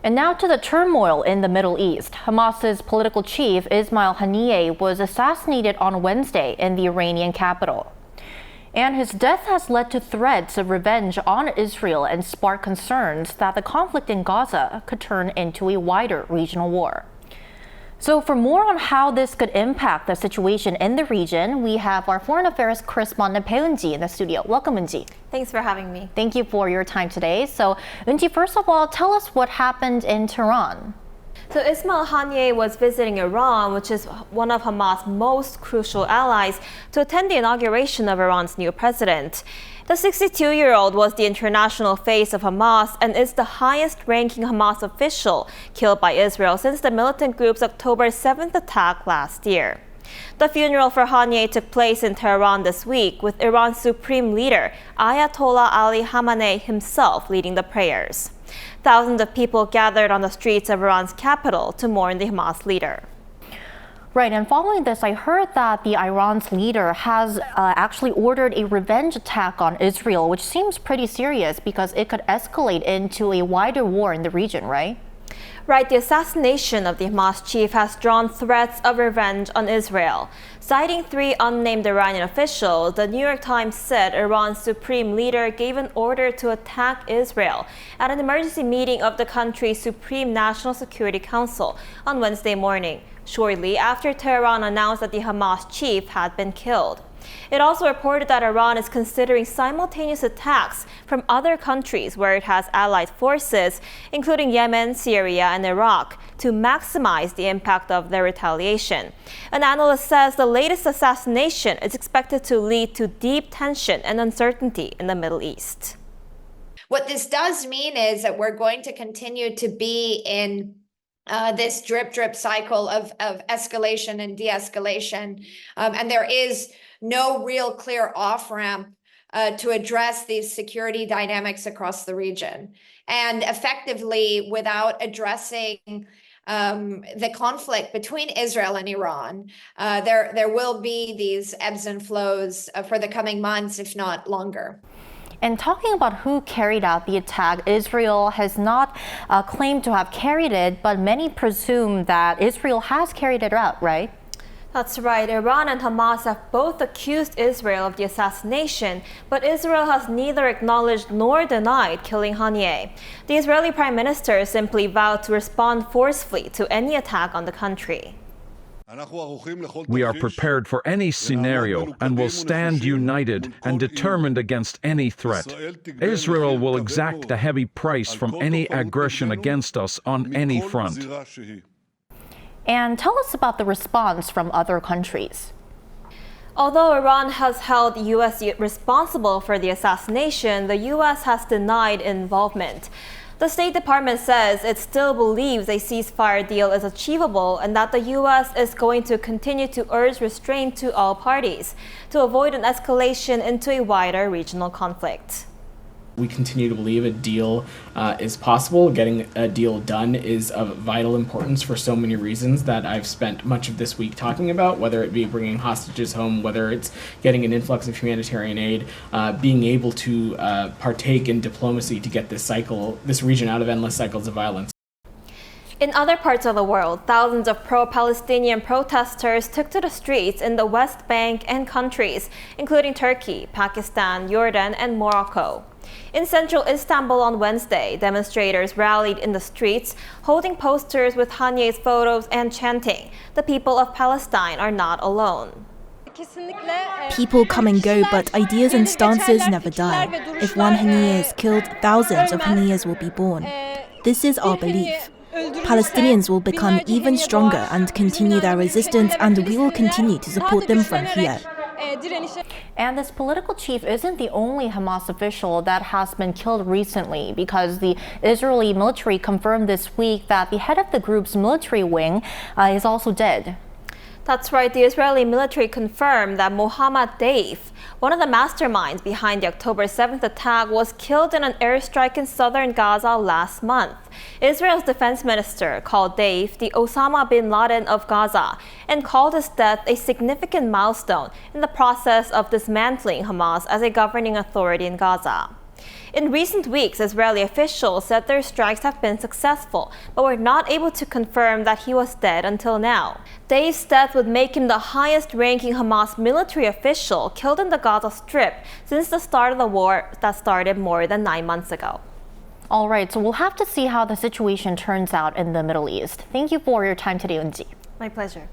And now to the turmoil in the Middle East. Hamas's political chief, Ismail Haniyeh, was assassinated on Wednesday in the Iranian capital. And his death has led to threats of revenge on Israel and sparked concerns that the conflict in Gaza could turn into a wider regional war. So for more on how this could impact the situation in the region, we have our foreign affairs correspondent Bae Eun-ji in the studio. Welcome, Eun-ji. Thanks for having me. Thank you for your time today. So, Eun-ji, first of all, tell us what happened in Tehran. So Ismail Haniyeh was visiting Iran, which is one of Hamas' most crucial allies, to attend the inauguration of Iran's new president. The 62-year-old was the international face of Hamas and is the highest-ranking Hamas official killed by Israel since the militant group's October 7th attack last year. The funeral for Haniyeh took place in Tehran this week, with Iran's supreme leader, Ayatollah Ali Khamenei himself leading the prayers. Thousands of people gathered on the streets of Iran's capital to mourn the Hamas leader. Right, and following this, I heard that the Iran's leader has actually ordered a revenge attack on Israel, which seems pretty serious because it could escalate into a wider war in the region, right? Right, the assassination of the Hamas chief has drawn threats of revenge on Israel. Citing three unnamed Iranian officials, the New York Times said Iran's supreme leader gave an order to attack Israel at an emergency meeting of the country's Supreme National Security Council on Wednesday morning, shortly after Tehran announced that the Hamas chief had been killed. It also reported that Iran is considering simultaneous attacks from other countries where it has allied forces, including Yemen, Syria, and Iraq, to maximize the impact of their retaliation. An analyst says the latest assassination is expected to lead to deep tension and uncertainty in the Middle East. What this does mean is that we're going to continue to be in this drip cycle of escalation and de-escalation, and there is no real clear off-ramp to address these security dynamics across the region. And effectively, without addressing the conflict between Israel and Iran, there will be these ebbs and flows for the coming months, if not longer. And talking about who carried out the attack, Israel has not claimed to have carried it, but many presume that Israel has carried it out, right? That's right. Iran and Hamas have both accused Israel of the assassination, but Israel has neither acknowledged nor denied killing Haniyeh. The Israeli Prime Minister simply vowed to respond forcefully to any attack on the country. We are prepared for any scenario and will stand united and determined against any threat. Israel will exact a heavy price from any aggression against us on any front. And tell us about the response from other countries. Although Iran has held the U.S. responsible for the assassination, the U.S. has denied involvement. The State Department says it still believes a ceasefire deal is achievable and that the U.S. is going to continue to urge restraint to all parties to avoid an escalation into a wider regional conflict. We continue to believe a deal is possible. Getting a deal done is of vital importance for so many reasons that I've spent much of this week talking about, whether it be bringing hostages home, whether it's getting an influx of humanitarian aid, being able to partake in diplomacy to get this region out of endless cycles of violence. In other parts of the world, thousands of pro-Palestinian protesters took to the streets in the West Bank and countries, including Turkey, Pakistan, Jordan, and Morocco. In central Istanbul on Wednesday, demonstrators rallied in the streets, holding posters with Haniyeh's photos and chanting, "The people of Palestine are not alone." People come and go, but ideas and stances never die. If one Haniyeh is killed, thousands of Haniyehs will be born. This is our belief. Palestinians will become even stronger and continue their resistance, and we will continue to support them from here. And this political chief isn't the only Hamas official that has been killed recently, because the Israeli military confirmed this week that the head of the group's military wing is also dead. That's right. The Israeli military confirmed that Mohammad Deif, one of the masterminds behind the October 7th attack, was killed in an airstrike in southern Gaza last month. Israel's defense minister called Deif the Osama bin Laden of Gaza and called his death a significant milestone in the process of dismantling Hamas as a governing authority in Gaza. In recent weeks, Israeli officials said their strikes have been successful, but were not able to confirm that he was dead until now. Dave's death would make him the highest-ranking Hamas military official killed in the Gaza Strip since the start of the war that started more than 9 months ago. All right, so we'll have to see how the situation turns out in the Middle East. Thank you for your time today, Eun-ji. My pleasure.